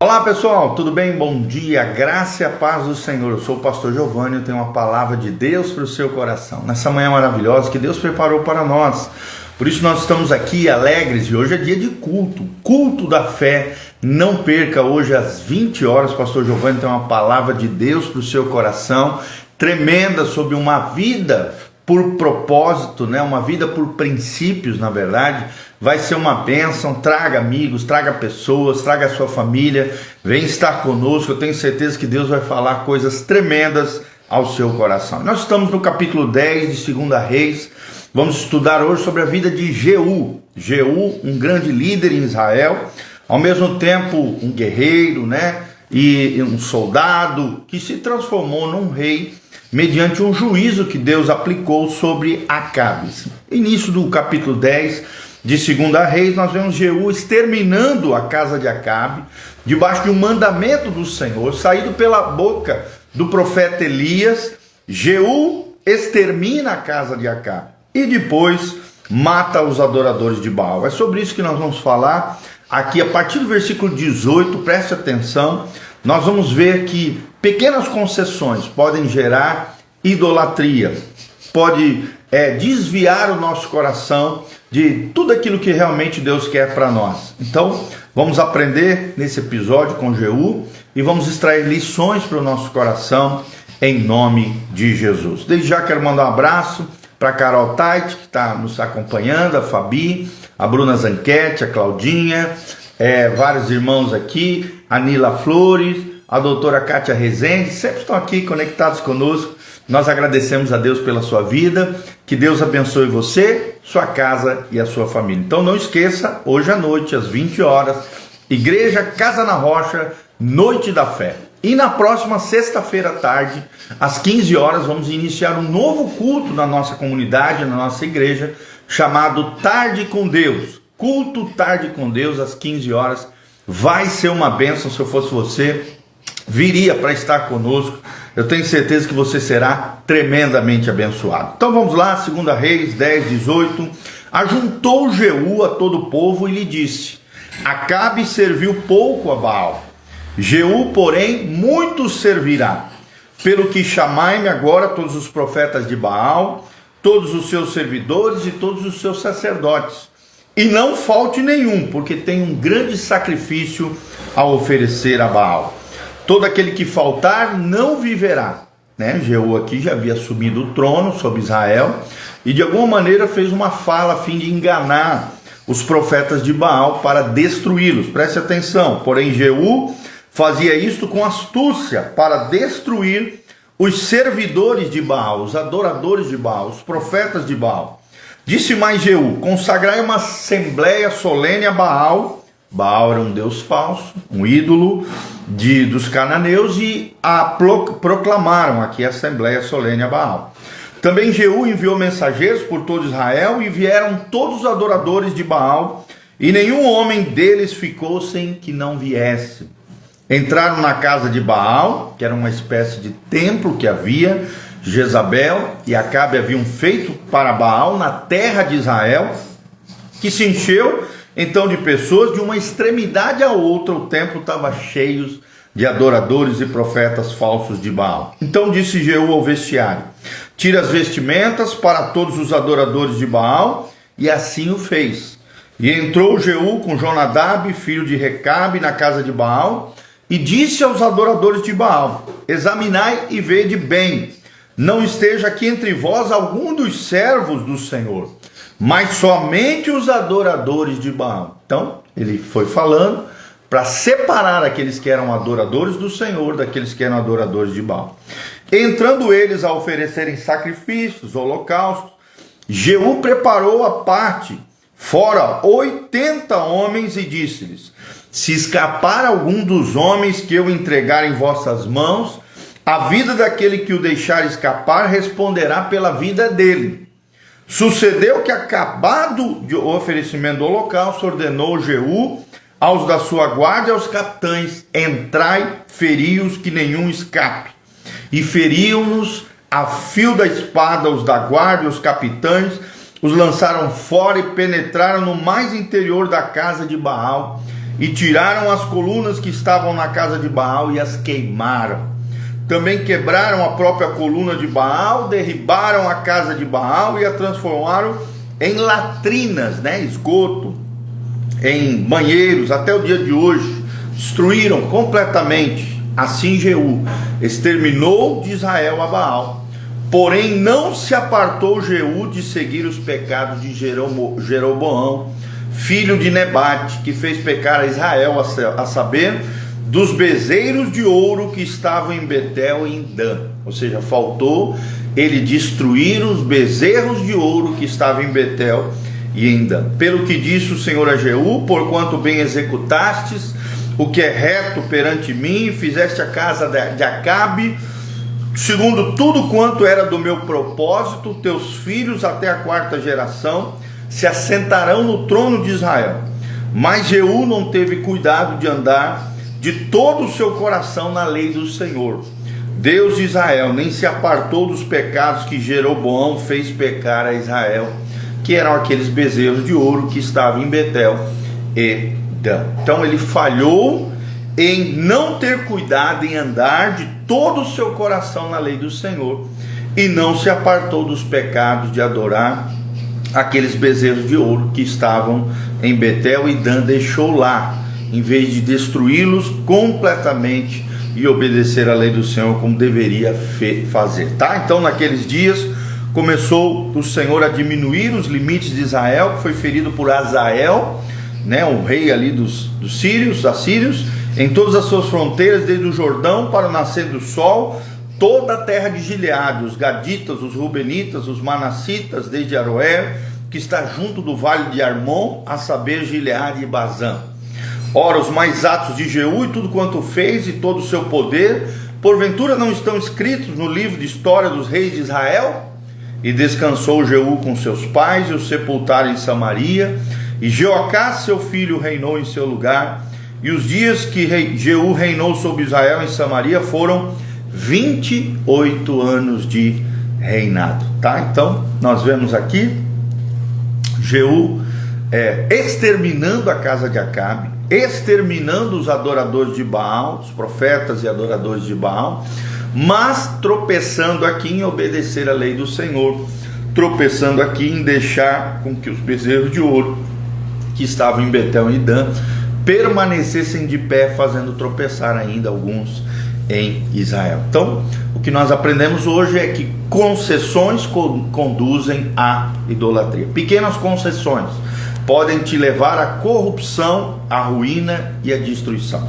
Olá pessoal, tudo bem? Bom dia, graça e a paz do Senhor. Eu sou o pastor Giovanni, eu tenho uma palavra de Deus para o seu coração. Nessa manhã maravilhosa que Deus preparou para nós. Por isso nós estamos aqui alegres e hoje é dia de culto da fé. Não perca hoje às 20 horas, pastor Giovanni tem uma palavra de Deus para o seu coração, tremenda, sobre uma vida por propósito, uma vida por princípios, na verdade. Vai ser uma bênção. Traga amigos, traga pessoas, traga a sua família, vem estar conosco. Eu tenho certeza que Deus vai falar coisas tremendas ao seu coração. Nós estamos no capítulo 10 de 2 Reis. Vamos estudar hoje sobre a vida de Jeú. Jeú, um grande líder em Israel, ao mesmo tempo um guerreiro, e um soldado que se transformou num rei mediante um juízo que Deus aplicou sobre Acabe. Início do capítulo 10 de 2 Reis, nós vemos Jeú exterminando a casa de Acabe, debaixo de um mandamento do Senhor, saído pela boca do profeta Elias. Jeú extermina a casa de Acabe e depois mata os adoradores de Baal. É sobre isso que nós vamos falar aqui a partir do versículo 18, preste atenção. Nós vamos ver que pequenas concessões podem gerar idolatria, pode desviar o nosso coração de tudo aquilo que realmente Deus quer para nós. Então, vamos aprender nesse episódio com Jeú e vamos extrair lições para o nosso coração em nome de Jesus. Desde já quero mandar um abraço para a Carol Tait, que está nos acompanhando, a Fabi, a Bruna Zanquete, a Claudinha, vários irmãos aqui, a Nila Flores, a doutora Kátia Rezende, sempre estão aqui conectados conosco. Nós agradecemos a Deus pela sua vida, que Deus abençoe você, sua casa e a sua família. Então não esqueça, hoje à noite, às 20 horas, Igreja Casa na Rocha, Noite da Fé. E na próxima sexta-feira à tarde, às 15 horas, vamos iniciar um novo culto na nossa comunidade, na nossa igreja, chamado Tarde com Deus. Culto Tarde com Deus, às 15 horas. Vai ser uma bênção. Se eu fosse você, viria para estar conosco. Eu tenho certeza que você será tremendamente abençoado. Então vamos lá, 2 Reis 10, 18. Ajuntou Jeú a todo o povo e lhe disse: Acabe serviu pouco a Baal, Jeú, porém, muito servirá. Pelo que chamai-me agora todos os profetas de Baal, todos os seus servidores e todos os seus sacerdotes. E não falte nenhum, porque tem um grande sacrifício a oferecer a Baal. Todo aquele que faltar não viverá. Jeú aqui já havia assumido o trono sobre Israel e de alguma maneira fez uma fala a fim de enganar os profetas de Baal para destruí-los. Preste atenção. Porém Jeú fazia isto com astúcia para destruir os servidores de Baal, os adoradores de Baal, os profetas de Baal. Disse mais Jeú: consagrai uma assembleia solene a Baal. Baal era um deus falso, um ídolo dos cananeus, e proclamaram aqui a assembleia solene a Baal. Também Jeú enviou mensageiros por todo Israel, e vieram todos os adoradores de Baal, e nenhum homem deles ficou sem que não viesse. Entraram na casa de Baal, que era uma espécie de templo que havia. Jezabel e Acabe haviam feito para Baal na terra de Israel, que se encheu então de pessoas. De uma extremidade a outra o templo estava cheio de adoradores e profetas falsos de Baal. Então disse Jeú ao vestiário: tira as vestimentas para todos os adoradores de Baal, e assim o fez. E entrou Jeú com Jonadab, filho de Recabe, na casa de Baal, e disse aos adoradores de Baal: examinai e vede bem, não esteja aqui entre vós algum dos servos do Senhor, mas somente os adoradores de Baal. Então, ele foi falando para separar aqueles que eram adoradores do Senhor daqueles que eram adoradores de Baal. Entrando eles a oferecerem sacrifícios, holocaustos, Jeú preparou a parte, fora 80 homens, e disse-lhes: se escapar algum dos homens que eu entregar em vossas mãos, a vida daquele que o deixar escapar responderá pela vida dele. Sucedeu que, acabado o oferecimento do holocausto, ordenou Jeú aos da sua guarda e aos capitães: entrai, feri-os, que nenhum escape. E feriam-nos a fio da espada os da guarda e os capitães, os lançaram fora e penetraram no mais interior da casa de Baal, e tiraram as colunas que estavam na casa de Baal e as queimaram. Também quebraram a própria coluna de Baal, derribaram a casa de Baal e a transformaram em latrinas, esgoto, em banheiros, até o dia de hoje. Destruíram completamente. Assim Jeú exterminou de Israel a Baal. Porém não se apartou Jeú de seguir os pecados de Jeroboão, filho de Nebate, que fez pecar a Israel, a saber, dos bezerros de ouro que estavam em Betel e em Dan. Ou seja, faltou ele destruir os bezerros de ouro que estavam em Betel e em Dan. Pelo que disse o Senhor a Jeú: porquanto bem executastes o que é reto perante mim, fizeste a casa de Acabe segundo tudo quanto era do meu propósito, teus filhos até a 4ª geração se assentarão no trono de Israel. Mas Jeú não teve cuidado de andar de todo o seu coração na lei do Senhor, Deus de Israel, nem se apartou dos pecados que Jeroboão fez pecar a Israel, que eram aqueles bezerros de ouro que estavam em Betel e Dan. Então ele falhou em não ter cuidado em andar de todo o seu coração na lei do Senhor, e não se apartou dos pecados de adorar aqueles bezerros de ouro que estavam em Betel e Dan. Deixou lá, em vez de destruí-los completamente e obedecer à lei do Senhor como deveria fazer, tá? Então naqueles dias começou o Senhor a diminuir os limites de Israel, que foi ferido por Azael, o rei ali dos assírios, em todas as suas fronteiras, desde o Jordão para o nascer do sol, toda a terra de Gileade, os gaditas, os rubenitas, os manassitas, desde Aroer, que está junto do vale de Armon, a saber, Gileade e Bazã. Ora, os mais atos de Jeú e tudo quanto fez e todo o seu poder, porventura não estão escritos no livro de história dos reis de Israel? E descansou Jeú com seus pais e o sepultaram em Samaria, e Jeocás seu filho reinou em seu lugar. E os dias que Jeú reinou sobre Israel em Samaria foram 28 anos de reinado, tá? Então nós vemos aqui Jeú exterminando a casa de Acabe, exterminando os adoradores de Baal, os profetas e adoradores de Baal, mas tropeçando aqui em obedecer a lei do Senhor, tropeçando aqui em deixar com que os bezerros de ouro que estavam em Betel e Dan permanecessem de pé, fazendo tropeçar ainda alguns em Israel. Então, o que nós aprendemos hoje é que concessões conduzem à idolatria. Pequenas concessões podem te levar à corrupção, à ruína e à destruição.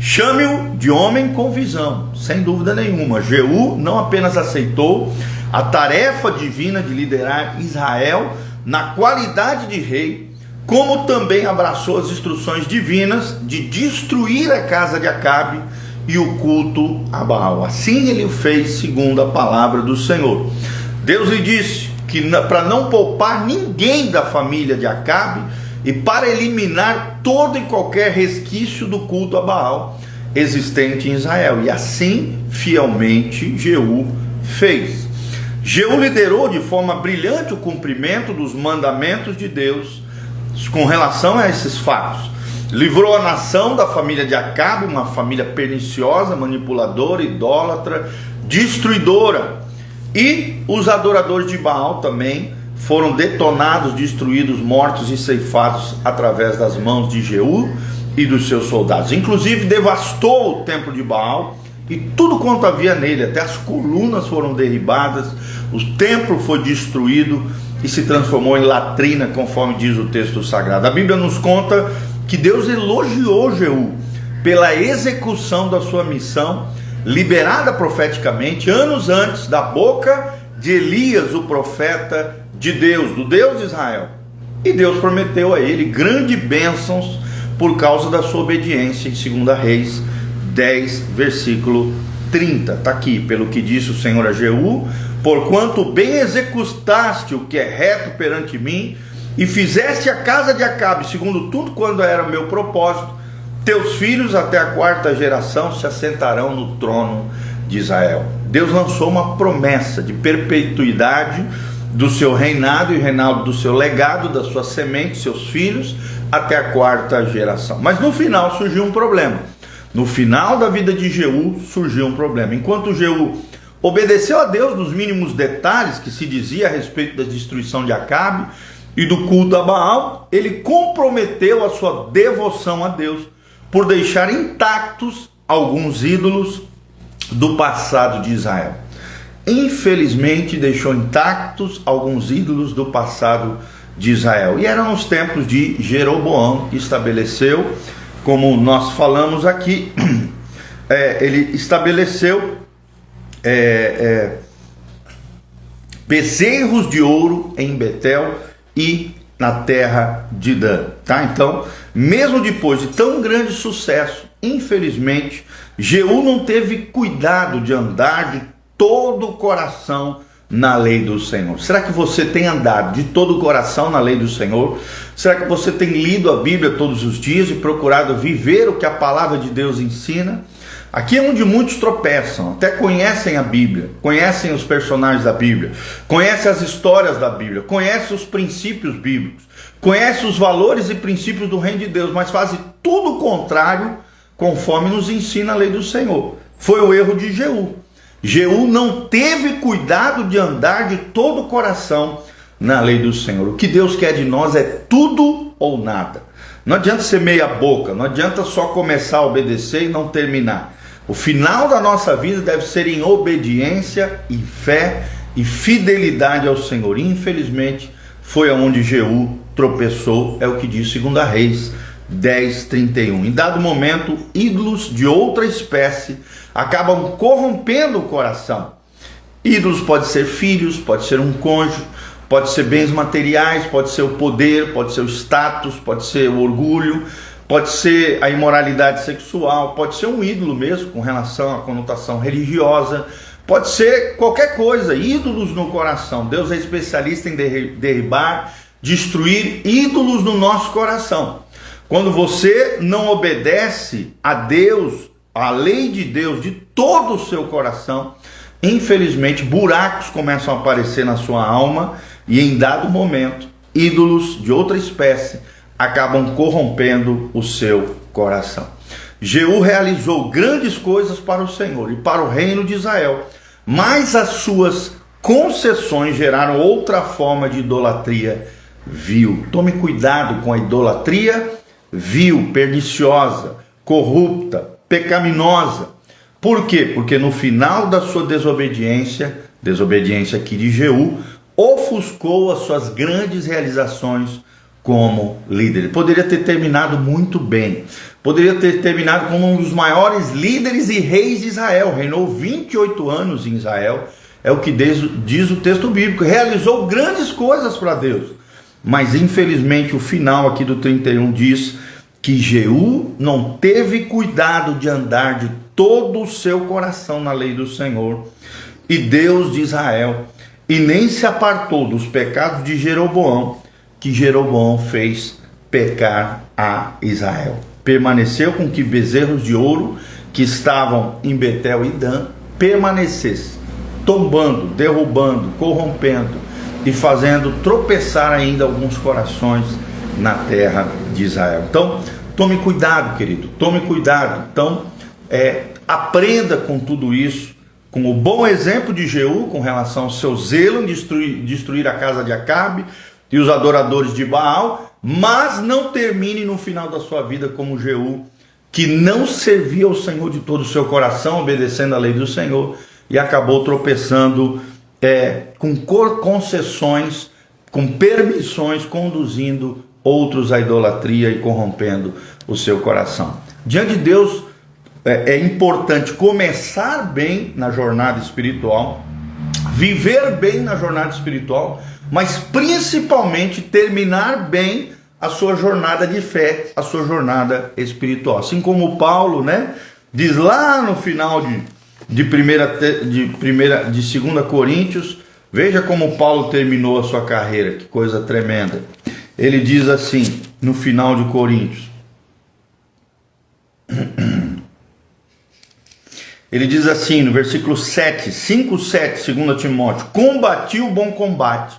Chame-o de homem com visão, sem dúvida nenhuma. Jeú não apenas aceitou a tarefa divina de liderar Israel na qualidade de rei, como também abraçou as instruções divinas de destruir a casa de Acabe e o culto a Baal. Assim ele o fez segundo a palavra do Senhor. Deus lhe disse que para não poupar ninguém da família de Acabe e para eliminar todo e qualquer resquício do culto a Baal existente em Israel. E assim, fielmente, Jeú fez. Jeú liderou de forma brilhante o cumprimento dos mandamentos de Deus com relação a esses fatos. Livrou a nação da família de Acabe, uma família perniciosa, manipuladora, idólatra, destruidora. E os adoradores de Baal também foram detonados, destruídos, mortos e ceifados através das mãos de Jeú e dos seus soldados. Inclusive devastou o templo de Baal e tudo quanto havia nele, até as colunas foram derribadas, o templo foi destruído e se transformou em latrina, conforme diz o texto sagrado. A Bíblia nos conta que Deus elogiou Jeú pela execução da sua missão, liberada profeticamente anos antes da boca de Elias, o profeta de Deus, do Deus de Israel. E Deus prometeu a ele grandes bênçãos por causa da sua obediência, em 2 Reis 10, versículo 30. Está aqui: pelo que disse o Senhor a Jeú: porquanto bem executaste o que é reto perante mim, e fizeste a casa de Acabe segundo tudo quando era o meu propósito, teus filhos até a 4ª geração se assentarão no trono de Israel. Deus lançou uma promessa de perpetuidade do seu reinado e reinado do seu legado, da sua semente, seus filhos, até a quarta geração. Mas no final surgiu um problema. No final da vida de Jeú surgiu um problema. Enquanto Jeú obedeceu a Deus nos mínimos detalhes que se dizia a respeito da destruição de Acabe e do culto a Baal, ele comprometeu a sua devoção a Deus por deixar intactos alguns ídolos do passado de Israel. Infelizmente deixou intactos alguns ídolos do passado de Israel. E eram os tempos de Jeroboão, que estabeleceu, como nós falamos aqui, ele estabeleceu bezerros de ouro em Betel e na terra de Dan, tá? Então, mesmo depois de tão grande sucesso, infelizmente, Jeú não teve cuidado de andar de todo o coração na lei do Senhor. Será que você tem andado de todo o coração na lei do Senhor? Será que você tem lido a Bíblia todos os dias e procurado viver o que a palavra de Deus ensina? Aqui é onde muitos tropeçam, até conhecem a Bíblia, conhecem os personagens da Bíblia, conhecem as histórias da Bíblia, conhecem os princípios bíblicos, conhecem os valores e princípios do reino de Deus, mas fazem tudo o contrário conforme nos ensina a lei do Senhor. Foi o erro de Jeú. Jeú não teve cuidado de andar de todo o coração na lei do Senhor. O que Deus quer de nós é tudo ou nada. Não adianta ser meia boca, não adianta só começar a obedecer e não terminar. O final da nossa vida deve ser em obediência e fé e fidelidade ao Senhor. Infelizmente, foi aonde Jeú tropeçou, é o que diz 2 Reis 10:31. Em dado momento, ídolos de outra espécie acabam corrompendo o coração. Ídolos pode ser filhos, pode ser um cônjuge, pode ser bens materiais, pode ser o poder, pode ser o status, pode ser o orgulho, pode ser a imoralidade sexual, pode ser um ídolo mesmo com relação à conotação religiosa, pode ser qualquer coisa, ídolos no coração. Deus é especialista em derribar, destruir ídolos no nosso coração. Quando você não obedece a Deus, a lei de Deus de todo o seu coração, infelizmente buracos começam a aparecer na sua alma e em dado momento ídolos de outra espécie acabam corrompendo o seu coração. Jeú realizou grandes coisas para o Senhor e para o reino de Israel, mas as suas concessões geraram outra forma de idolatria vil. Tome cuidado com a idolatria vil, perniciosa, corrupta, pecaminosa. Por quê? Porque no final da sua desobediência aqui de Jeú, ofuscou as suas grandes realizações como líder. Ele poderia ter terminado muito bem, poderia ter terminado como um dos maiores líderes e reis de Israel, reinou 28 anos em Israel, é o que diz o texto bíblico, realizou grandes coisas para Deus, mas infelizmente o final aqui do 31 diz que Jeú não teve cuidado de andar de todo o seu coração na lei do Senhor e Deus de Israel, e nem se apartou dos pecados de Jeroboão, que Jeroboão fez pecar a Israel. Permaneceu com que bezerros de ouro que estavam em Betel e Dan permanecessem, tombando, derrubando, corrompendo e fazendo tropeçar ainda alguns corações na terra de Israel. Então, tome cuidado, querido, tome cuidado. Então, aprenda com tudo isso, com o bom exemplo de Jeú, com relação ao seu zelo em destruir a casa de Acabe e os adoradores de Baal, mas não termine no final da sua vida como Jeú, que não servia ao Senhor de todo o seu coração, obedecendo a lei do Senhor, e acabou tropeçando com concessões, com permissões, conduzindo outros à idolatria e corrompendo o seu coração. Diante de Deus, é importante começar bem na jornada espiritual, viver bem na jornada espiritual, mas principalmente terminar bem a sua jornada de fé, a sua jornada espiritual. Assim como Paulo, diz lá no final de 2 Coríntios, veja como Paulo terminou a sua carreira, que coisa tremenda. Ele diz assim, no final de Coríntios, ele diz assim, no versículo 7, 5:7, 2 Timóteo, combati o bom combate,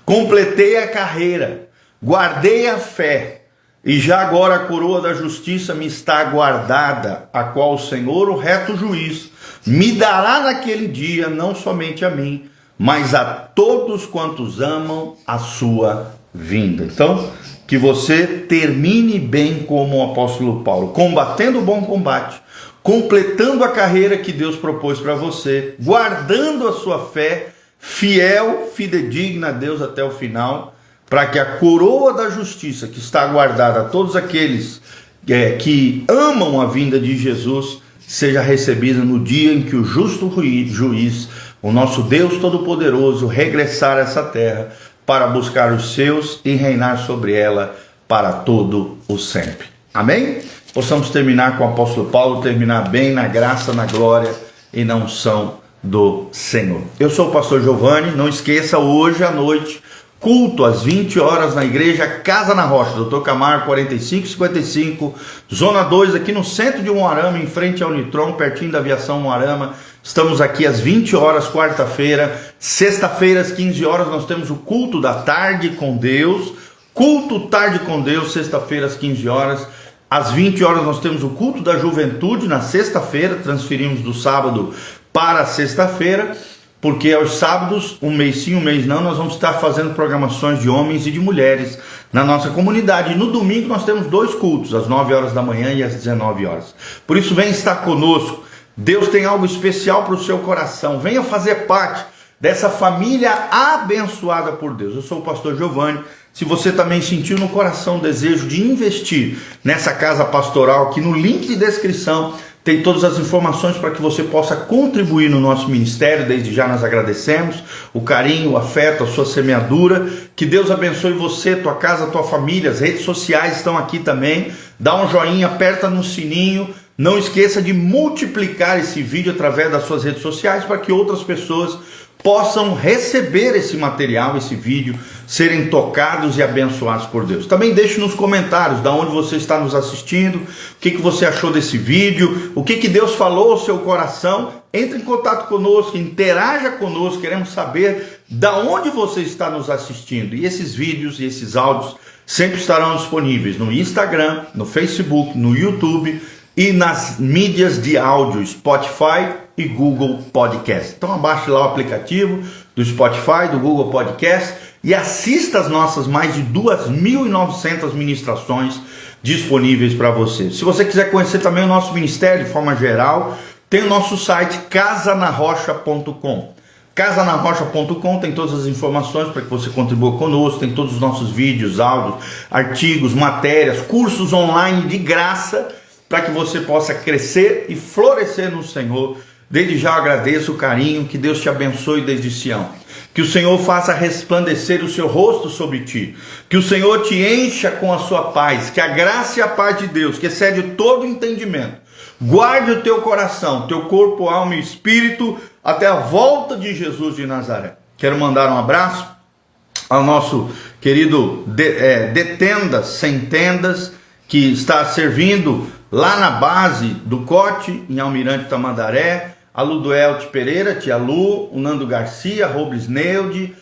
completei a carreira, guardei a fé, E já agora a coroa da justiça me está guardada, a qual o Senhor, o reto juiz, me dará naquele dia, não somente a mim, mas a todos quantos amam a sua vinda. Então, que você termine bem como o apóstolo Paulo, combatendo o bom combate, completando a carreira que Deus propôs para você, guardando a sua fé, fiel, fidedigna a Deus até o final, para que a coroa da justiça que está guardada a todos aqueles que amam a vinda de Jesus seja recebida no dia em que o justo juiz, o nosso Deus Todo-Poderoso, regressar a essa terra para buscar os seus e reinar sobre ela para todo o sempre. Amém? Possamos terminar com o apóstolo Paulo, terminar bem na graça, na glória e na unção do Senhor. Eu sou o pastor Giovanni, não esqueça, hoje à noite, culto às 20 horas na igreja Casa na Rocha, Dr. Camargo 4555, Zona 2, aqui no centro de Umuarama, em frente ao Unitron, pertinho da aviação Umuarama. Estamos aqui às 20 horas, quarta-feira. Sexta-feira, às 15 horas, nós temos o culto da tarde com Deus. Culto tarde com Deus, sexta-feira, às 15 horas. Às 20 horas, nós temos o culto da juventude na sexta-feira. Transferimos do sábado para a sexta-feira, porque aos sábados, um mês sim, um mês não, nós vamos estar fazendo programações de homens e de mulheres na nossa comunidade. E no domingo nós temos 2 cultos, às 9 horas da manhã e às 19 horas. Por isso, vem estar conosco. Deus tem algo especial para o seu coração. Venha fazer parte dessa família abençoada por Deus. Eu sou o pastor Giovanni. Se você também sentiu no coração o desejo de investir nessa casa pastoral, aqui no link de descrição tem todas as informações para que você possa contribuir no nosso ministério. Desde já nós agradecemos o carinho, o afeto, a sua semeadura. Que Deus abençoe você, tua casa, tua família. As redes sociais estão aqui também. Dá um joinha, aperta no sininho. Não esqueça de multiplicar esse vídeo através das suas redes sociais para que outras pessoas possam receber esse material, esse vídeo, serem tocados e abençoados por Deus. Também deixe nos comentários de onde você está nos assistindo, o que você achou desse vídeo, o que Deus falou ao seu coração. Entre em contato conosco, interaja conosco, queremos saber de onde você está nos assistindo. E esses vídeos e esses áudios sempre estarão disponíveis no Instagram, no Facebook, no YouTube e nas mídias de áudio, Spotify e Google Podcast. Então abaixe lá o aplicativo do Spotify, do Google Podcast e assista as nossas mais de 2.900 ministrações disponíveis para você. Se você quiser conhecer também o nosso ministério de forma geral, tem o nosso site casanarrocha.com. Casanarrocha.com tem todas as informações para que você contribua conosco, tem todos os nossos vídeos, áudios, artigos, matérias, cursos online de graça, para que você possa crescer e florescer no Senhor. Desde já eu agradeço o carinho, que Deus te abençoe desde Sião. Que o Senhor faça resplandecer o seu rosto sobre ti. Que o Senhor te encha com a sua paz. Que a graça e a paz de Deus, que excede todo entendimento, guarde o teu coração, teu corpo, alma e espírito, até a volta de Jesus de Nazaré. Quero mandar um abraço ao nosso querido Detendas Sem Tendas, que está servindo lá na base do Cote, em Almirante Tamandaré, a Luduelte Pereira, tia Lu, o Nando Garcia, Robles Neude,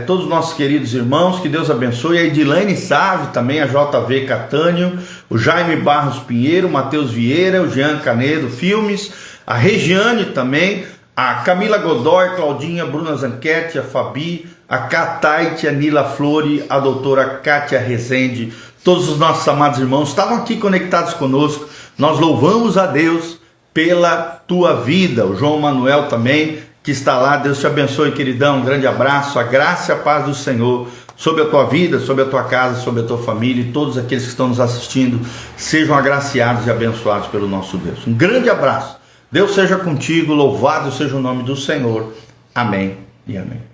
todos os nossos queridos irmãos, que Deus abençoe, a Edilene Save, também a JV Catânio, o Jaime Barros Pinheiro, o Matheus Vieira, o Jean Canedo Filmes, a Regiane também, a Camila Godoy, Claudinha, Bruna Zanquete, a Fabi, a Cataite, a Nila Flori, a doutora Kátia Rezende. Todos os nossos amados irmãos estavam aqui conectados conosco. Nós louvamos a Deus pela tua vida. O João Manuel também, que está lá. Deus te abençoe, queridão. Um grande abraço. A graça e a paz do Senhor sobre a tua vida, sobre a tua casa, sobre a tua família. E todos aqueles que estão nos assistindo sejam agraciados e abençoados pelo nosso Deus. Um grande abraço. Deus seja contigo. Louvado seja o nome do Senhor. Amém e amém.